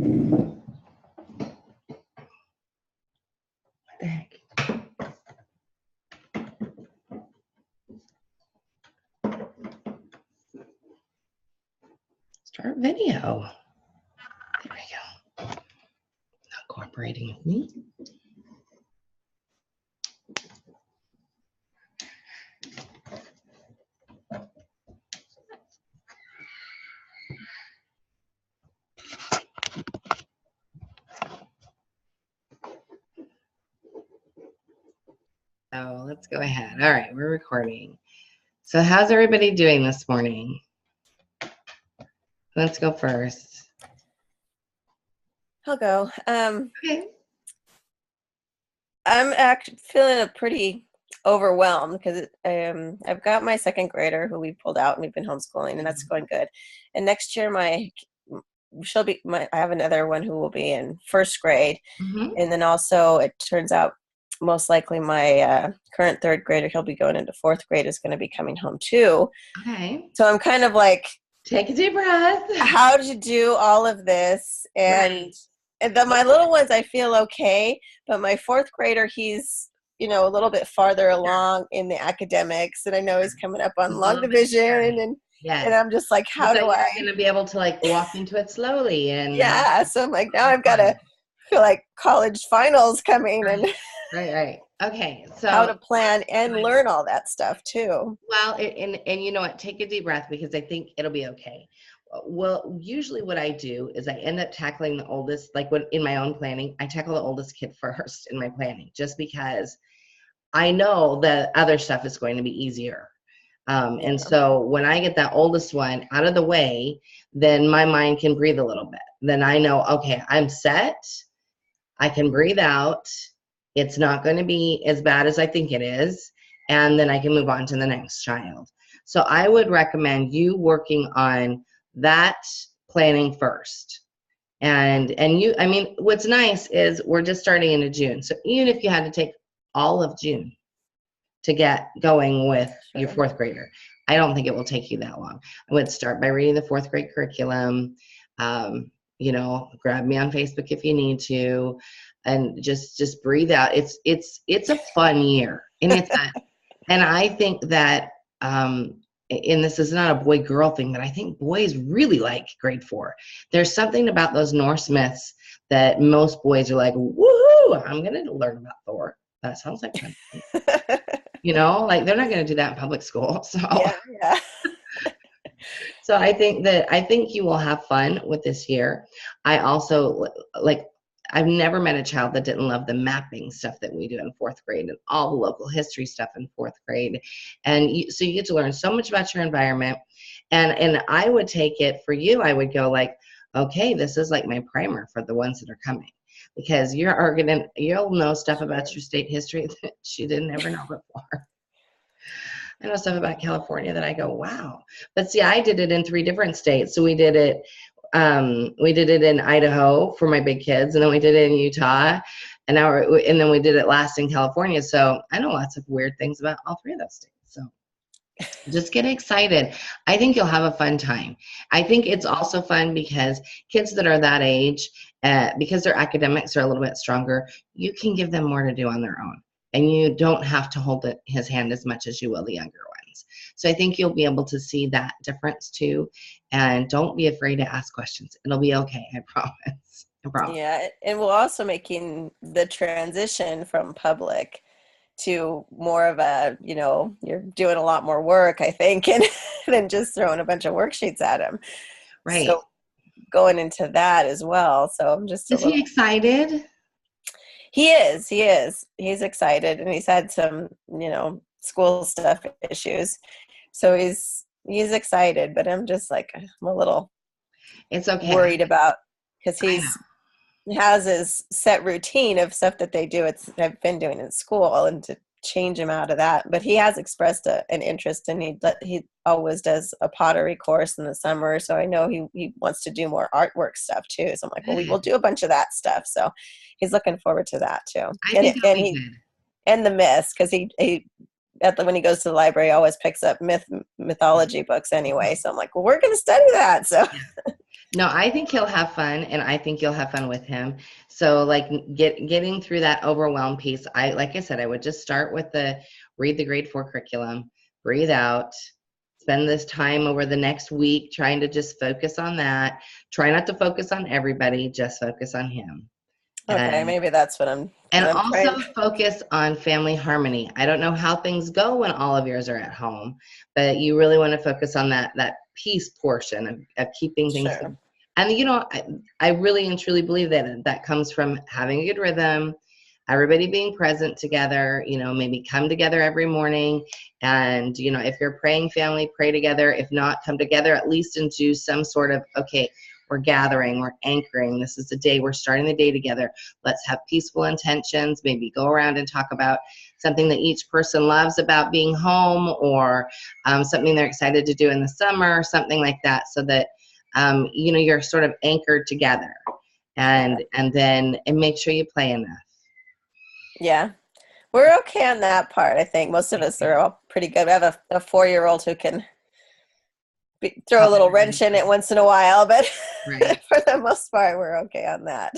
What the heck? Start video. There we go. Not cooperating with me. So let's go ahead. All right, we're recording. So how's everybody doing this morning? Let's go first. I'll go. Okay. I'm actually feeling pretty overwhelmed because I've got my second grader who we pulled out and we've been homeschooling, and that's going good. And next year I have another one who will be in first grade. Mm-hmm. And then also it turns out most likely my current third grader, he'll be going into fourth grade, is going to be coming home too. Okay. So I'm kind of like, take a deep breath. How did you do all of this? And my little ones, I feel okay, but my fourth grader, he's a little bit farther along in the academics, and I know he's coming up on long division, and I'm just like, how do I? You're going to be able to like walk into it slowly, and so I'm like, now I've got to feel like college finals coming, and right. Okay, so how to plan and learn all that stuff too. Well, and you know what? Take a deep breath, because I think it'll be okay. Well, usually what I do is I end up tackling the oldest, like when in my own planning, I tackle the oldest kid first in my planning, just because I know the other stuff is going to be easier. And so when I get that oldest one out of the way, then my mind can breathe a little bit. Then I know, okay, I'm set. I can breathe out. It's not going to be as bad as I think it is. And then I can move on to the next child. So I would recommend you working on that planning first. And you, I mean, what's nice is we're just starting into June. So even if you had to take all of June to get going with your fourth grader, I don't think it will take you that long. I would start by reading the fourth grade curriculum. Grab me on Facebook if you need to, and just breathe out. It's a fun year, and and I think that, and this is not a boy-girl thing, but I think boys really like grade 4. There's something about those Norse myths that most boys are like, woohoo, I'm going to learn about Thor. That sounds like fun. Like they're not going to do that in public school. So, yeah. So I think you will have fun with this year. I also, I've never met a child that didn't love the mapping stuff that we do in fourth grade and all the local history stuff in fourth grade. And so you get to learn so much about your environment. And I would take it for you, I would go like, okay, this is like my primer for the ones that are coming. Because you'll know stuff about your state history that you didn't ever know before. I know stuff about California that I go, wow. But see, I did it in 3 different states. So we did it in Idaho for my big kids, and then we did it in Utah, and then we did it last in California. So I know lots of weird things about all 3 of those states. So just get excited. I think you'll have a fun time. I think it's also fun because kids that are that age, because their academics are a little bit stronger, you can give them more to do on their own. And you don't have to hold his hand as much as you will the younger ones. So I think you'll be able to see that difference too. And don't be afraid to ask questions. It'll be okay, I promise. I promise. Yeah, and we're also making the transition from public to more of a, you're doing a lot more work, I think, and than just throwing a bunch of worksheets at him. Right. So going into that as well. So I'm just Is he excited? He is. He's excited, and he's had some, school stuff issues. So he's excited, but I'm just like, I'm a little worried about, because he has his set routine of stuff that they do. I've been doing in school, and to change him out of that. But he has expressed an interest, and he always does a pottery course in the summer. So I know he wants to do more artwork stuff too. So I'm like, well, we will do a bunch of that stuff. So he's looking forward to that too. And the myths, because when he goes to the library, he always picks up mythology books anyway. So I'm like, well, we're going to study that. So No, I think he'll have fun, and I think you'll have fun with him. So, like, getting through that overwhelm piece, like I said, I would just start with the read the grade 4 curriculum, breathe out, spend this time over the next week trying to just focus on that. Try not to focus on everybody, just focus on him. Okay, And maybe that's what I'm also trying. focus on family harmony. I don't know how things go when all of yours are at home, but you really want to focus on that peace portion of keeping things. Sure. And I really and truly believe that comes from having a good rhythm, everybody being present together, maybe come together every morning. And, if you're praying family, pray together. If not, come together at least and do some sort of, okay, we're gathering, we're anchoring. This is the day, we're starting the day together. Let's have peaceful intentions, maybe go around and talk about something that each person loves about being home, or something they're excited to do in the summer, something like that, so that you're sort of anchored together, and then make sure you play enough. Yeah. We're okay on that part. I think most of us are all pretty good. We have a 4-year-old who can throw a little wrench in it once in a while, but Right. for the most part, we're okay on that.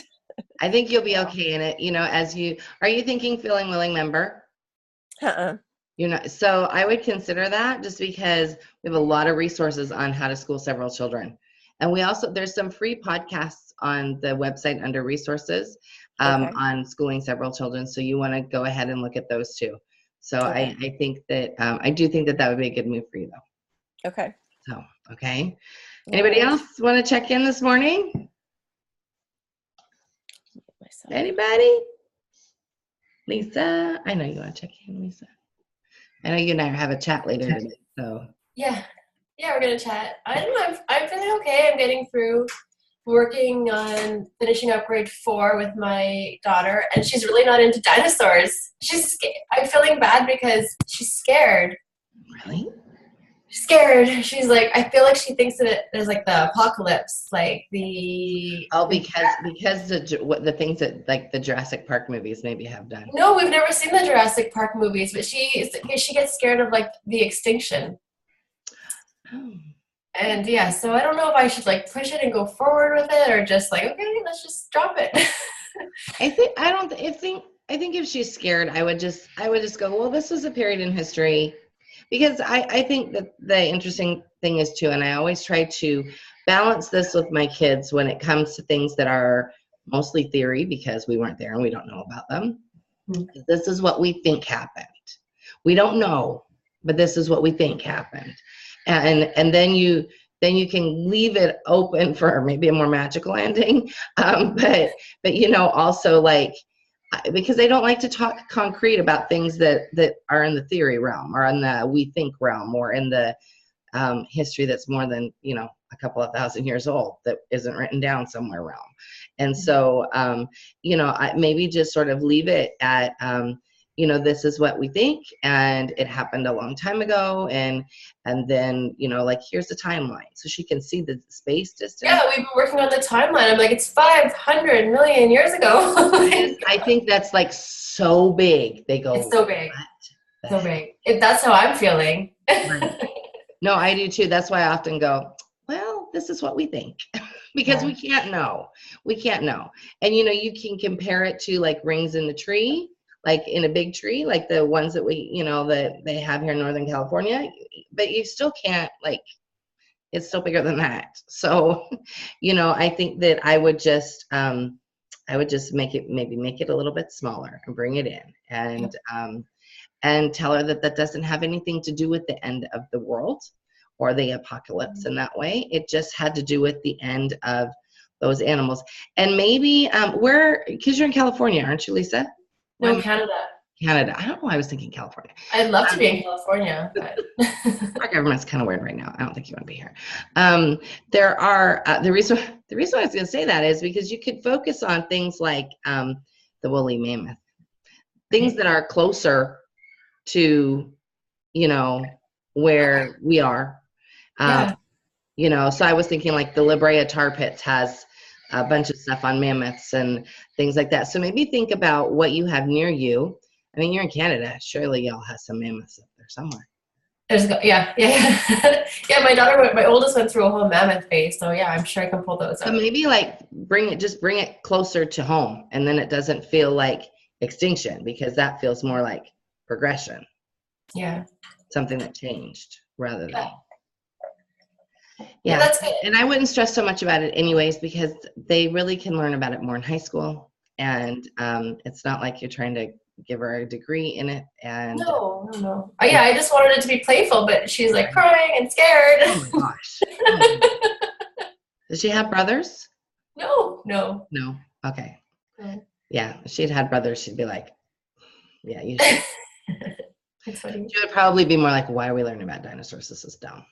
I think you'll be okay in it. Are you thinking feeling willing member? You're not. So I would consider that, just because we have a lot of resources on how to school several children. And there's some free podcasts on the website under resources on schooling several children. So you want to go ahead and look at those too. So I think that I do think that would be a good move for you, though. Okay. So, okay. Anybody else want to check in this morning? Anybody? Lisa, I know you want to check in, Lisa. I know you and I have a chat later today, so. Yeah, we're gonna chat. I don't know. I'm feeling okay. I'm getting through, working on finishing up grade 4 with my daughter, and she's really not into dinosaurs. I'm feeling bad because she's scared. Really? Scared. She's like, I feel like she thinks that there's like the apocalypse, like the. Oh, because the things that, like, the Jurassic Park movies maybe have done. No, we've never seen the Jurassic Park movies, but she gets scared of like the extinction. Oh. And yeah, so I don't know if I should like push it and go forward with it, or just like, okay, let's just drop it. I think if she's scared, I would just go, well, this was a period in history. Because I think that the interesting thing is too, and I always try to balance this with my kids when it comes to things that are mostly theory, because we weren't there and we don't know about them. Mm-hmm. This is what we think happened. We don't know, but this is what we think happened. And then you can leave it open for maybe a more magical ending. But also, like, because I don't like to talk concrete about things that are in the theory realm, or in the we think realm, or in the history that's more than a couple of thousand years old, that isn't written down somewhere realm. And so I maybe just sort of leave it at this is what we think, and it happened a long time ago, and then like, here's the timeline, so she can see the space distance. Yeah, we've been working on the timeline. I'm like, it's 500 million years ago. I think that's like so big. They go, it's so big. So big. That's how I'm feeling. Right. No, I do too. That's why I often go, well, this is what we think. Because we can't know. And you can compare it to like rings in the tree, like in a big tree, like the ones that that they have here in Northern California, but you still can't, like, it's still bigger than that. So, I think that I would just make it a little bit smaller and bring it in, and tell her that doesn't have anything to do with the end of the world or the apocalypse in that way. It just had to do with the end of those animals. And maybe because you're in California, aren't you, Lisa? No, Canada. I don't know why I was thinking California. I'd love to be in California, but our government's kind of weird right now. I don't think you want to be here. There are the reason I was going to say that is because you could focus on things like the woolly mammoth, things that are closer to where we are. So I was thinking like the La Brea Tar Pits has a bunch of stuff on mammoths and things like that. So maybe think about what you have near you. I mean, you're in Canada. Surely y'all have some mammoths up there somewhere. Yeah. Yeah, my oldest went through a whole mammoth phase, so yeah, I'm sure I can pull those So up. maybe like bring it closer to home, and then it doesn't feel like extinction, because that feels more like progression, Yeah. something that changed rather than. Yeah, Yeah. that's good. And I wouldn't stress so much about it anyways, because they really can learn about it more in high school. And it's not like you're trying to give her a degree in it. And No. Oh, yeah, I just wanted it to be playful, but she's like crying and scared. oh my gosh. Oh my gosh. Does she have brothers? No. No. Okay. No. Yeah. If she'd had brothers, she'd be like, yeah, you should. It's funny. She would probably be more like, why are we learning about dinosaurs? This is dumb.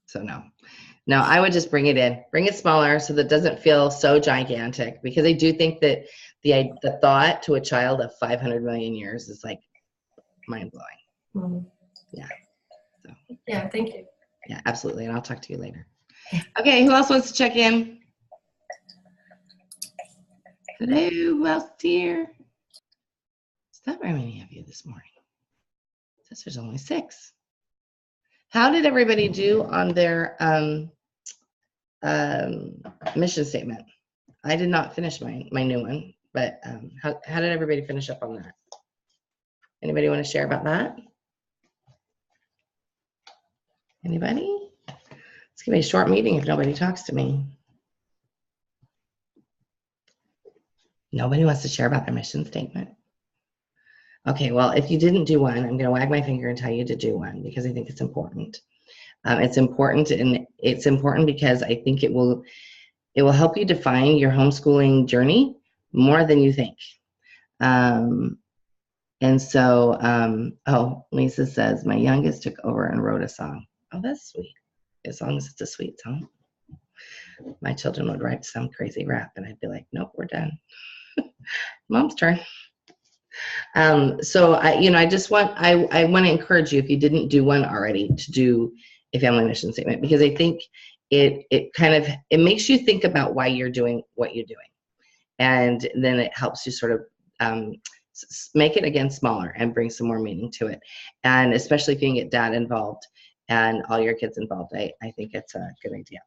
So no, I would just bring it smaller so that it doesn't feel so gigantic, because I do think that the thought to a child of 500 million years is like mind blowing. Yeah. So. Yeah, thank you. Yeah, absolutely. And I'll talk to you later. Okay, who else wants to check in? Hello, who else here? It's not very many of you this morning. It says there's only 6. How did everybody do on their mission statement? I did not finish my new one, but how did everybody finish up on that? Anybody want to share about that? Anybody? It's gonna be a short meeting if nobody talks to me. Nobody wants to share about their mission statement. Okay, well, if you didn't do one, I'm gonna wag my finger and tell you to do one, because I think it's important. It's important, and it's important because I think it will help you define your homeschooling journey more than you think. And so, oh, Lisa says, my youngest took over and wrote a song. Oh, that's sweet. As long as it's a sweet song. My children would write some crazy rap, and I'd be like, nope, we're done. Mom's turn. So I just want to encourage you, if you didn't do one already, to do a family mission statement, because I think it makes you think about why you're doing what you're doing, and then it helps you sort of make it again smaller and bring some more meaning to it. And especially if you can get dad involved and all your kids involved, I think it's a good idea.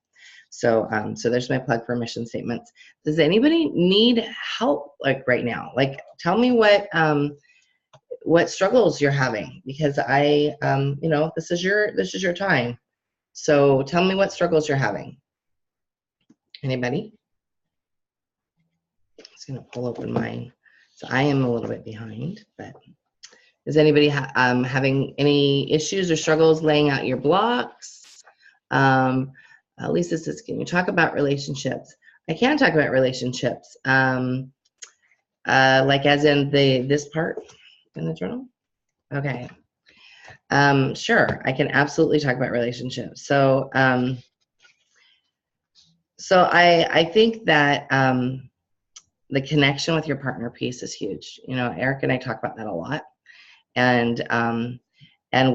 So there's my plug for mission statements. Does anybody need help like right now? Like, tell me what struggles you're having, because this is your time. So tell me what struggles you're having. Anybody? I'm just gonna pull open mine. So I am a little bit behind, but is anybody having any issues or struggles laying out your blocks? Lisa says, can you talk about relationships? I can talk about relationships, like as in this part in the journal. Okay. Sure, I can absolutely talk about relationships. So, I think that the connection with your partner piece is huge. Eric and I talk about that a lot, and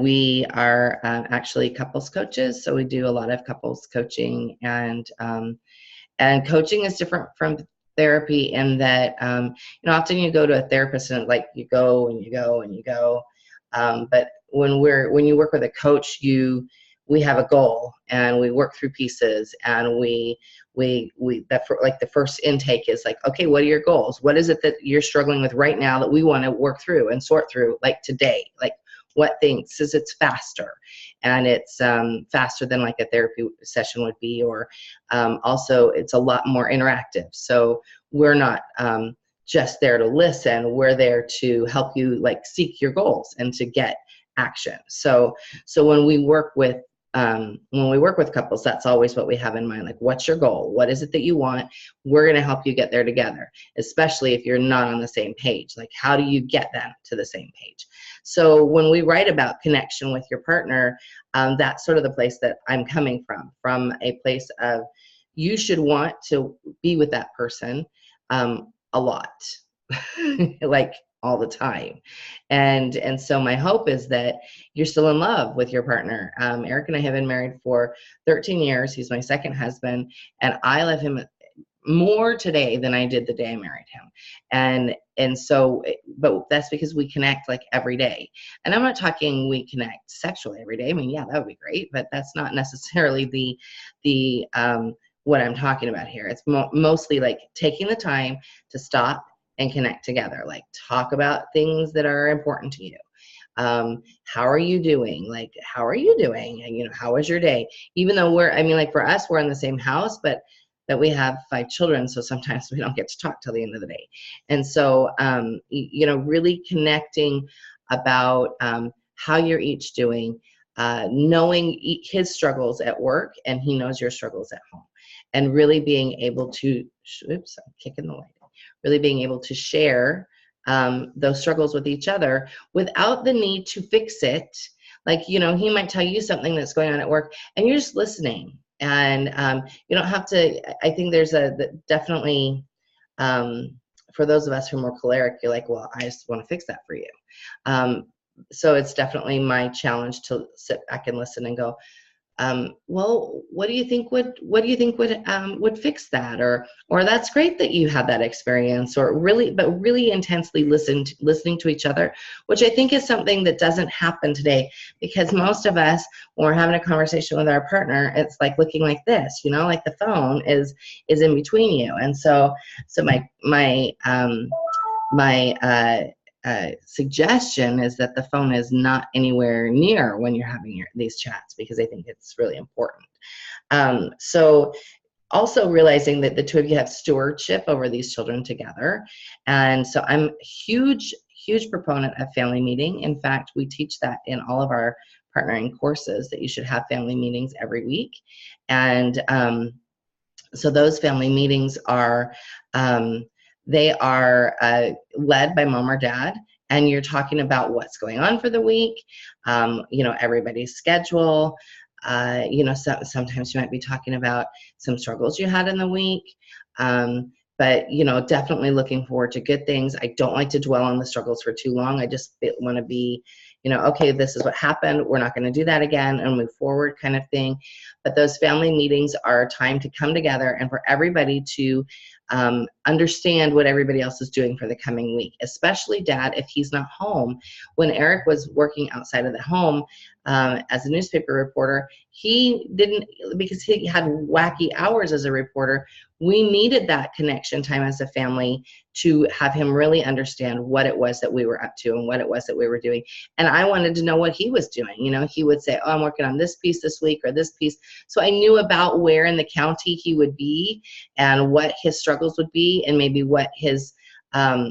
we are actually couples coaches. So we do a lot of couples coaching, and coaching is different from therapy in that often you go to a therapist and like you go and you go and you go, but when you work with a coach, we have a goal and we work through pieces, and the first intake is like, okay, what are your goals? What is it that you're struggling with right now that we want to work through and sort through, like today? Like, what things? Says it's faster, and it's faster than like a therapy session would be, or also it's a lot more interactive. So we're not just there to listen, we're there to help you like seek your goals and to get action. So when we work with couples, that's always what we have in mind. Like, what's your goal? What is it that you want? We're going to help you get there together, especially if you're not on the same page. Like, how do you get them to the same page? So when we write about connection with your partner, that's sort of the place that I'm coming from a place of you should want to be with that person a lot, like all the time. And so my hope is that you're still in love with your partner. Eric and I have been married for 13 years. He's my second husband, and I love him more today than I did the day I married him. And so, but that's because we connect like every day. And I'm not talking we connect sexually every day. I mean, yeah, that would be great, but that's not necessarily the what I'm talking about here. It's mostly like taking the time to stop and connect together, like talk about things that are important to you. How are you doing? Like, how are you doing? And, you know, how was your day? Even though I mean, like for us, we're in the same house, but we have 5 children. So sometimes we don't get to talk till the end of the day. And so, you know, really connecting about how you're each doing, knowing his struggles at work, and he knows your struggles at home, and really being able to, oops, I'm kicking the light, really being able to share those struggles with each other without the need to fix it. Like, you know, he might tell you something that's going on at work and you're just listening. And you don't have to, I think there's definitely, for those of us who are more choleric, you're like, well, I just want to fix that for you. So it's definitely my challenge to sit back and listen and go, well, what do you think would fix that? Or that's great that you had that experience, or really intensely listening to each other, which I think is something that doesn't happen today, because most of us, when we're having a conversation with our partner, it's like looking like this, you know, like the phone is in between you. And so my suggestion is that the phone is not anywhere near when you're having these chats, because I think it's really important. So also realizing that the two of you have stewardship over these children together. And so I'm a huge proponent of family meeting. In fact, we teach that in all of our partnering courses, that you should have family meetings every week. And so those family meetings are they are led by mom or dad, and you're talking about what's going on for the week, you know, everybody's schedule. You know, sometimes you might be talking about some struggles you had in the week, but, you know, definitely looking forward to good things. I don't like to dwell on the struggles for too long. I just want to be, you know, okay, this is what happened. We're not going to do that again, and move forward, kind of thing. But those family meetings are a time to come together and for everybody to understand what everybody else is doing for the coming week, especially dad if he's not home. When Eric was working outside of the home as a newspaper reporter, he didn't, because he had wacky hours as a reporter, we needed that connection time as a family to have him really understand what it was that we were up to and what it was that we were doing. And I wanted to know what he was doing. You know, he would say, oh, I'm working on this piece this week or this piece. So I knew about where in the county he would be and what his struggles would be, and maybe what his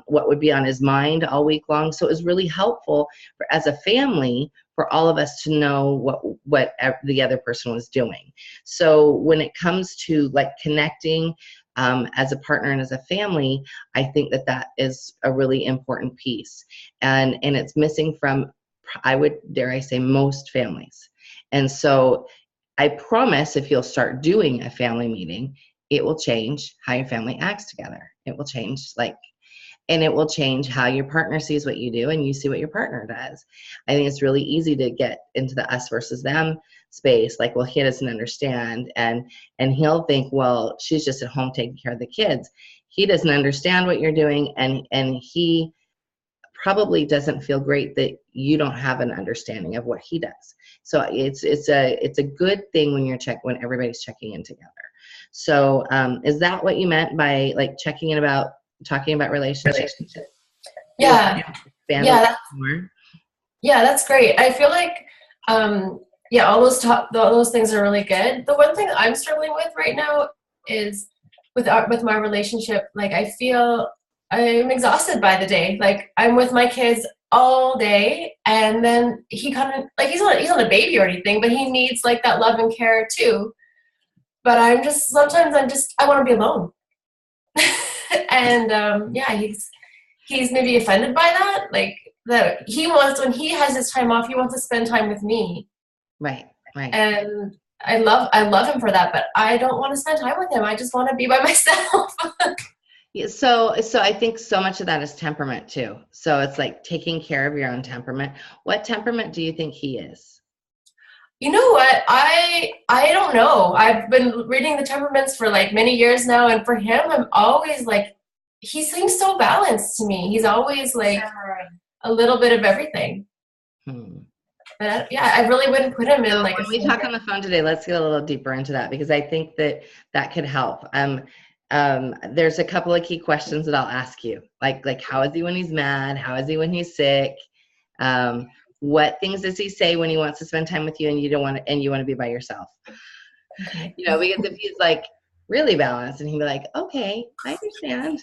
what would be on his mind all week long. So it was really helpful as a family for all of us to know what the other person was doing. So when it comes to like connecting as a partner and as a family, I think that is a really important piece. And it's missing from, I would dare I say, most families. And so I promise if you'll start doing a family meeting, it will change how your family acts together. It will change, and it will change how your partner sees what you do and you see what your partner does. I think it's really easy to get into the us versus them space. Like, well, he doesn't understand. And he'll think, well, she's just at home taking care of the kids. He doesn't understand what you're doing. And he probably doesn't feel great that you don't have an understanding of what he does. So it's a good thing when everybody's checking in together. So is that what you meant by like checking in about talking about relationships? Yeah. Yeah, that's great. I feel like, all those things are really good. The one thing I'm struggling with right now is with my relationship. Like, I feel I'm exhausted by the day. Like, I'm with my kids all day, and then he kind of like he's not a baby or anything, but he needs like that love and care too. But sometimes I want to be alone. And he's maybe offended by that, like that he wants, when he has his time off, he wants to spend time with me. Right. And I love him for that, but I don't want to spend time with him. I just want to be by myself. Yeah, so I think so much of that is temperament too. So it's like taking care of your own temperament. What temperament do you think he is? You know what? I don't know. I've been reading the temperaments for like many years now, and for him, I'm always like, he seems so balanced to me. He's always like a little bit of everything. Hmm. But yeah, I really wouldn't put him in like When we talk on the phone today, let's get a little deeper into that because I think that that could help. There's a couple of key questions that I'll ask you, like how is he when he's mad? How is he when he's sick? What things does he say when he wants to spend time with you and you don't want to, and you want to be by yourself? Okay. You know, because if he's like really balanced and he'd be like, okay, I understand.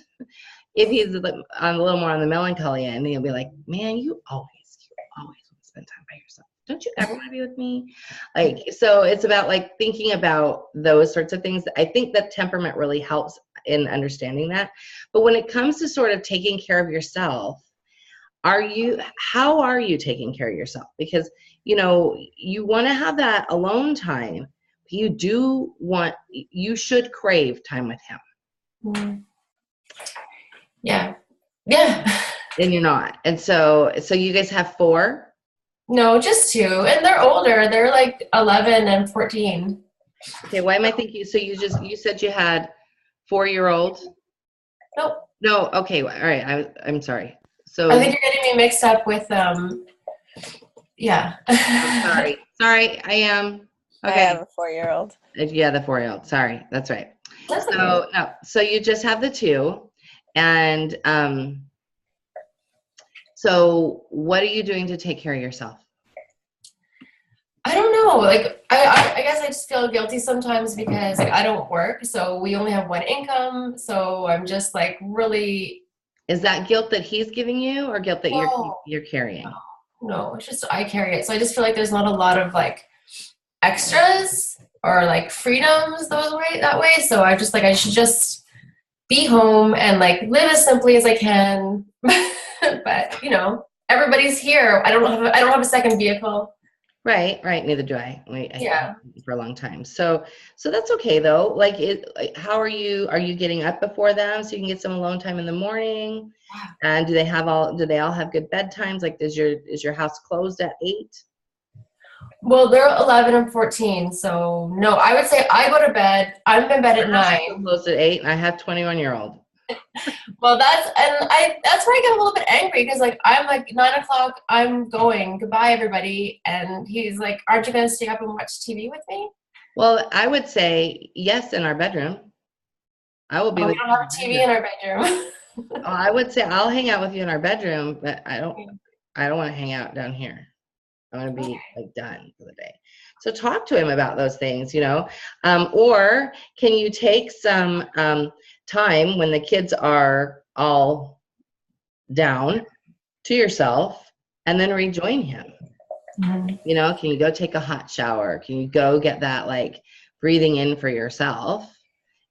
If he's a little more on the melancholy end, he'll be like, man, you always want to spend time by yourself. Don't you ever want to be with me? Like, so it's about like thinking about those sorts of things. I think that temperament really helps in understanding that. But when it comes to sort of taking care of yourself, how are you taking care of yourself? Because, you know, you want to have that alone time. You should crave time with him. Mm. Yeah. Yeah. And you're not. And so you guys have 4? No, just 2. And they're older. They're like 11 and 14. Okay, why am I thinking? So you said you had 4-year-olds? Nope. No, okay, all right. I'm sorry. So I think you're getting me mixed up with yeah. I'm sorry, I am. Okay. I have a 4-year-old. Yeah, the 4-year-old. Sorry, that's right. That's okay. No, so you just have the 2, and so what are you doing to take care of yourself? I don't know. Like, I guess I just feel guilty sometimes because like I don't work, so we only have one income. So I'm just like really. Is that guilt that he's giving you, or guilt that you're carrying? No, it's just I carry it. So I just feel like there's not a lot of like extras or like freedoms that way. So I just like I should just be home and like live as simply as I can. But you know, everybody's here. I don't have a second vehicle. Right. Neither do I. Yeah. For a long time. So that's okay though. Like, how are you getting up before them so you can get some alone time in the morning? And do they all have good bedtimes? Like, is your house closed at 8? Well, they're 11 and 14, so no, I would say I go to bed. I'm in bed at 9. Closed at 8, and I have 21-year-old. Well, that's where I get a little bit angry because like I'm like 9 o'clock, I'm going, goodbye everybody, and he's like, aren't you gonna stay up and watch TV with me? Well, I would say yes in our bedroom. I will be. We don't have a TV in our bedroom. I would say I'll hang out with you in our bedroom, but I don't want to hang out down here. I want to be like done for the day. So talk to him about those things, you know, or can you take some time when the kids are all down to yourself and then rejoin him? Mm-hmm. You know, can you go take a hot shower? Can you go get that like breathing in for yourself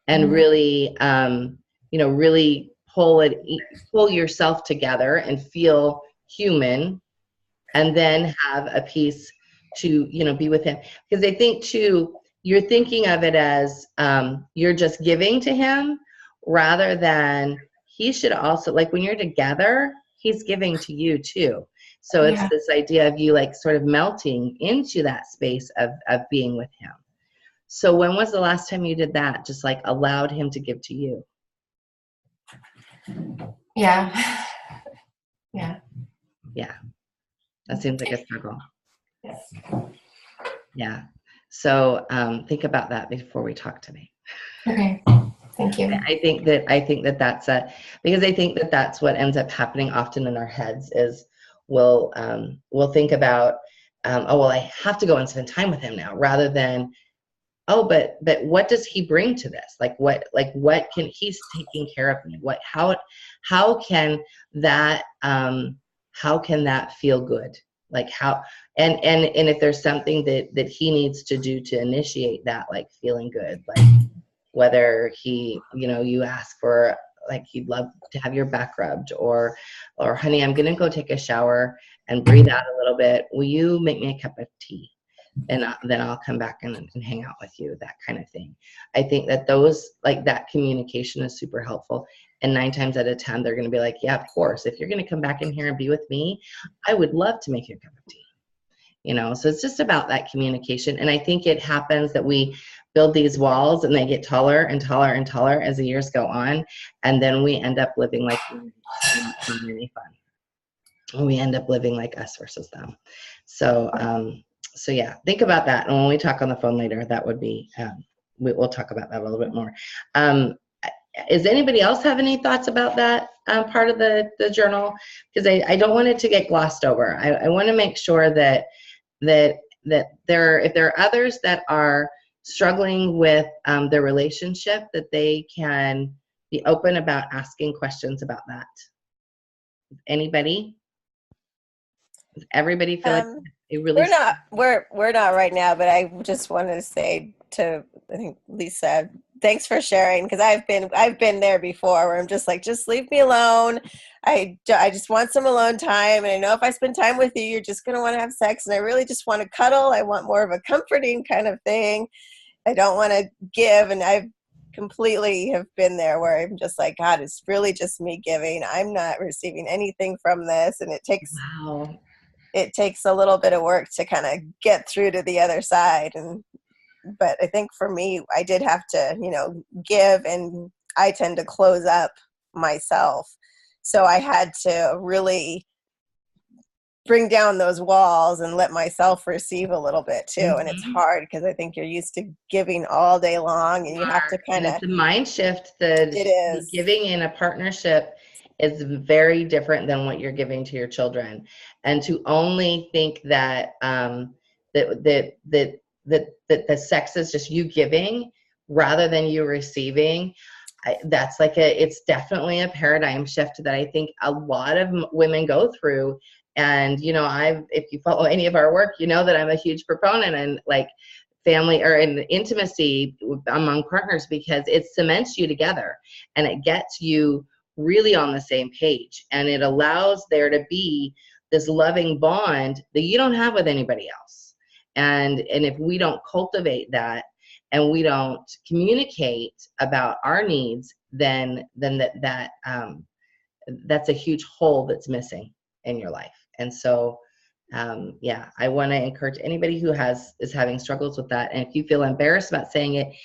and really, you know, really pull yourself together and feel human, and then have a piece to, you know, be with him. Because I think too, you're thinking of it as you're just giving to him rather than he should also, like when you're together, he's giving to you too. So it's this idea of you like sort of melting into that space of being with him. So when was the last time you did that? Just like allowed him to give to you? Yeah. That seems like a struggle. Yes. Yeah. So think about that before we talk today. Okay. Thank you. I think that that's because I think that that's what ends up happening often in our heads is we'll think about, oh, well, I have to go and spend time with him now, rather than, oh, but what does he bring to this? What can, he's taking care of me? How can that feel good? Like how, and if there's something that he needs to do to initiate that, like feeling good, like whether he, you know, you ask for, like, he'd love to have your back rubbed, or honey, I'm going to go take a shower and breathe out a little bit. Will you make me a cup of tea? And then I'll come back and hang out with you, that kind of thing. I think that those, like that communication is super helpful. And 9 times out of 10, they're going to be like, yeah, of course. If you're going to come back in here and be with me, I would love to make you a cup of tea. So it's just about that communication. And I think it happens that we build these walls and they get taller and taller and taller as the years go on. And then we end up living like not any fun. We end up living like us versus them. So yeah, think about that. And when we talk on the phone later, that would be, we'll talk about that a little bit more. Does anybody else have any thoughts about that part of the journal? Because I don't want it to get glossed over. I want to make sure that if there are others that are struggling with their relationship, that they can be open about asking questions about that. Anybody? Does everybody feel like it really? We're not right now, but I just wanted to say to, I think, Lisa, thanks for sharing, because I've been there before where I'm just like, just leave me alone. I just want some alone time, and I know if I spend time with you, you're just going to want to have sex, and I really just want to cuddle. I want more of a comforting kind of thing. I don't want to give, and I've completely have been there where I'm just like, God, it's really just me giving. I'm not receiving anything from this, and it takes a little bit of work to kind of get through to the other side. But I think for me, I did have to, give, and I tend to close up myself. So I had to really bring down those walls and let myself receive a little bit too. Mm-hmm. And it's hard because I think you're used to giving all day long, and you have to kind of. It's a mind shift. It is. Giving in a partnership is very different than what you're giving to your children. And to only think that that the sex is just you giving rather than you receiving, it's definitely a paradigm shift that I think a lot of women go through. And, if you follow any of our work, you know that I'm a huge proponent in like family or in intimacy among partners, because it cements you together and it gets you really on the same page. And it allows there to be this loving bond that you don't have with anybody else. And if we don't cultivate that and we don't communicate about our needs, then that's a huge hole that's missing in your life. And so, I want to encourage anybody who is having struggles with that. And if you feel embarrassed about saying it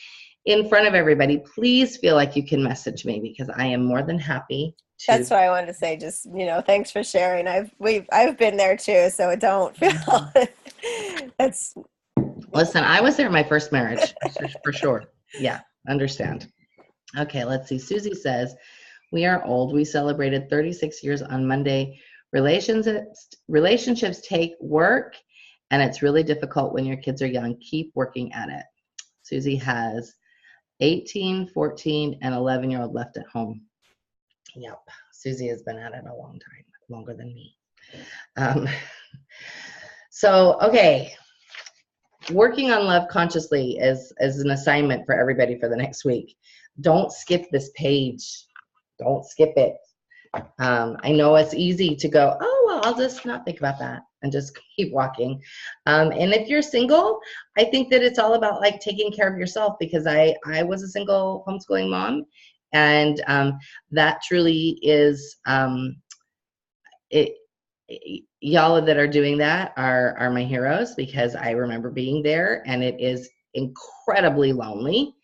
in front of everybody, please feel like you can message me, because I am more than happy to. That's why I wanted to say, just, thanks for sharing. I've been there too, so don't feel that's. Listen, I was there in my first marriage, for sure. Yeah, understand. Okay, let's see. Susie says, we are old. We celebrated 36 years on Monday. Relationships take work, and it's really difficult when your kids are young. Keep working at it. Susie has 18, 14, and 11-year-old left at home. Yep, Susie has been at it a long time, longer than me. Okay. Working on love consciously is an assignment for everybody for the next week. Don't skip this page. Don't skip it. I know it's easy to go, oh, well, I'll just not think about that and just keep walking. And if you're single, I think that it's all about like taking care of yourself, because I was a single homeschooling mom, and that truly is y'all that are doing that are my heroes, because I remember being there, and it is incredibly lonely,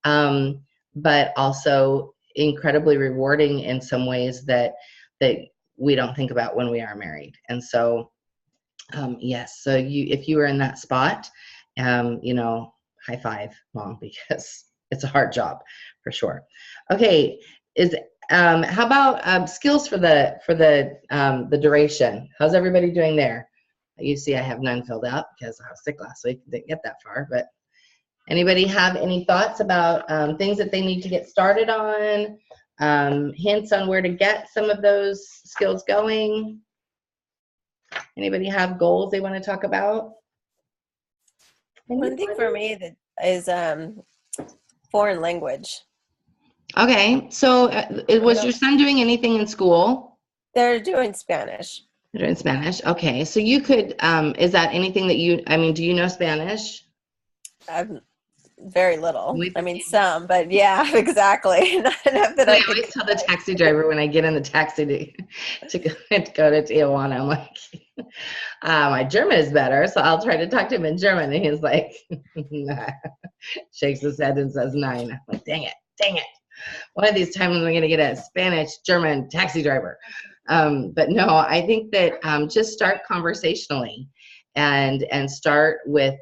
but also incredibly rewarding in some ways that we don't think about when we are married. And so, yes, so if you are in that spot, high five, Mom, because it's a hard job for sure. Okay, how about skills for the duration? How's everybody doing there? You see I have none filled out because I was sick last week, didn't get that far, but anybody have any thoughts about things that they need to get started on? Hints on where to get some of those skills going? Anybody have goals they want to talk about? One thing for me that is foreign language. Okay, so was your son doing anything in school? They're doing Spanish. They're doing Spanish. Okay, so you could, is that anything that do you know Spanish? Very little. Some, but yeah, exactly. Not enough that I always tell the taxi driver when I get in the taxi to go to Tijuana, I'm like, My German is better, so I'll try to talk to him in German. And he's like, nah. Shakes his head and says 9. I'm like, dang it. One of these times I'm going to get a Spanish, German taxi driver. But no, I think that just start conversationally and start with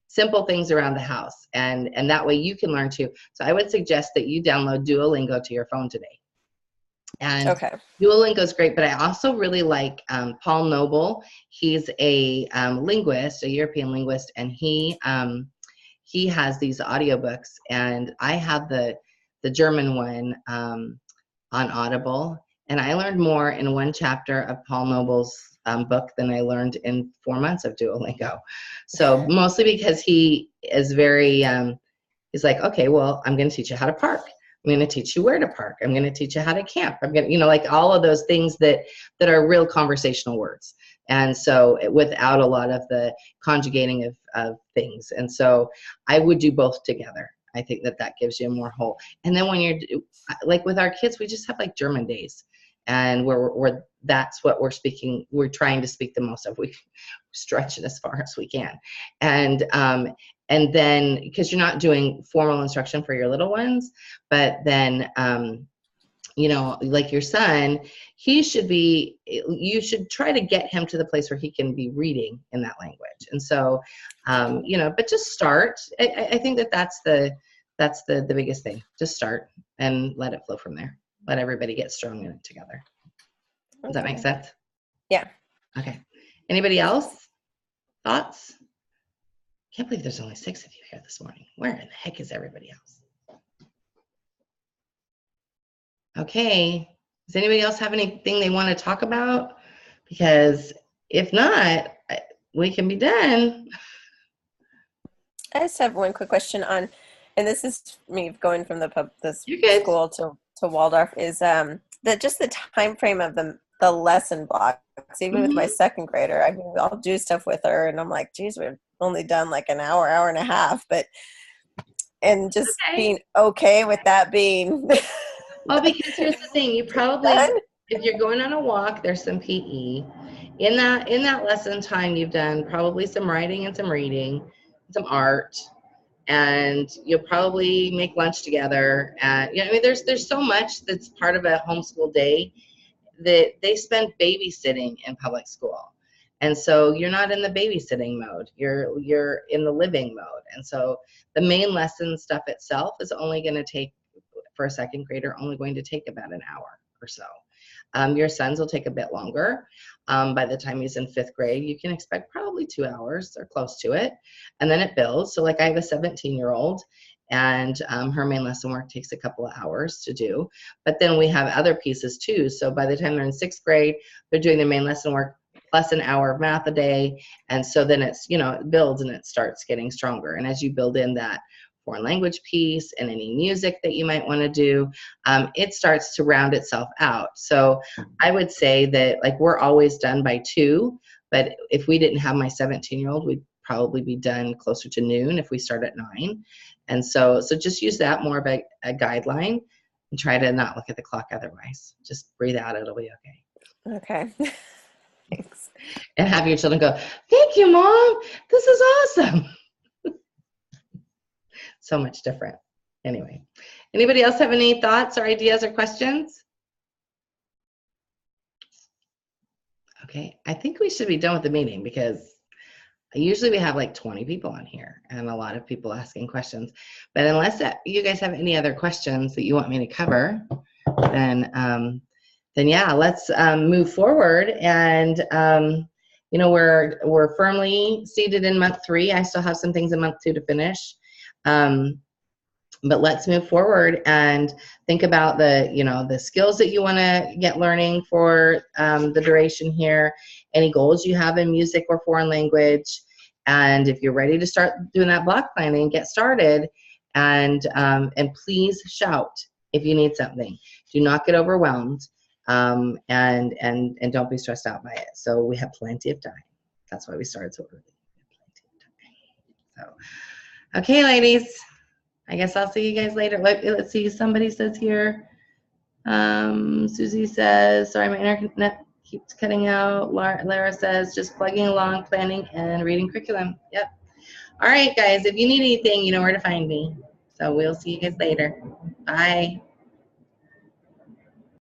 simple things around the house. And that way you can learn too. So I would suggest that you download Duolingo to your phone today. And Okay. Duolingo is great, but I also really like Paul Noble. He's a linguist, a European linguist, and he has these audiobooks. And I have the German one on Audible, and I learned more in one chapter of Paul Noble's book than I learned in 4 months of Duolingo. So mostly because he is very, he's like, okay, well, I'm going to teach you how to park. I'm going to teach you where to park. I'm going to teach you how to camp. I'm going to, like all of those things that are real conversational words. And so without a lot of the conjugating of things. And so I would do both together. I think that gives you a more whole. And then when you're like with our kids, we just have like German days, and we're that's what we're speaking. We're trying to speak the most of. We stretch it as far as we can, and then because you're not doing formal instruction for your little ones, but then like your son, you should try to get him to the place where he can be reading in that language. And so, but just start. I think that's the biggest thing. Just start and let it flow from there. Let everybody get strong in it together. Does that make sense? Yeah. Okay. Anybody else? Thoughts? Can't believe there's only 6 of you here this morning. Where in the heck is everybody else? Okay. Does anybody else have anything they want to talk about? Because if not, we can be done. I just have one quick question on, and this is me going from the school to Waldorf, is that just the time frame of the lesson blocks. Even with my second grader, I mean, I'll do stuff with her, and I'm like, geez, we've only done like an hour and a half, and just being okay with that being. Well, because here's the thing, you probably, if you're going on a walk, there's some PE. In that lesson time, you've done probably some writing and some reading, some art, and you'll probably make lunch together. And there's so much that's part of a homeschool day that they spend babysitting in public school. And so you're not in the babysitting mode, you're in the living mode. And so the main lesson stuff itself is only going to take, for a second grader, only going to take about an hour or so. Your son's will take a bit longer. By the time he's in 5th grade, you can expect probably 2 hours or close to it. And then it builds. So like I have a 17-year-old, and her main lesson work takes a couple of hours to do. But then we have other pieces too. So by the time they're in 6th grade, they're doing their main lesson work plus an hour of math a day. And so then it's, it builds and it starts getting stronger. And as you build in that foreign language piece and any music that you might want to do, it starts to round itself out. So I would say that like we're always done by 2, but if we didn't have my 17-year-old, we'd probably be done closer to noon if we start at 9. And so just use that more of a guideline and try to not look at the clock otherwise. Just breathe out, it'll be okay. Okay. Thanks. And have your children go, thank you, Mom. This is awesome. So much different. Anyway, anybody else have any thoughts or ideas or questions? Okay, I think we should be done with the meeting because usually we have like 20 people on here and a lot of people asking questions. But unless you guys have any other questions that you want me to cover, then yeah, let's move forward. And we're firmly seated in month 3. I still have some things in month 2 to finish. But let's move forward and think about the skills that you want to get learning for the duration here, any goals you have in music or foreign language, and if you're ready to start doing that block planning, get started, and please shout if you need something. Do not get overwhelmed, and don't be stressed out by it. So we have plenty of time. That's why we started so early. So, okay, ladies. I guess I'll see you guys later. Let's see. Somebody says here. Susie says, sorry, my internet Keeps cutting out. Lara says, just plugging along, planning, and reading curriculum. Yep. All right, guys, if you need anything, you know where to find me. So we'll see you guys later. Bye.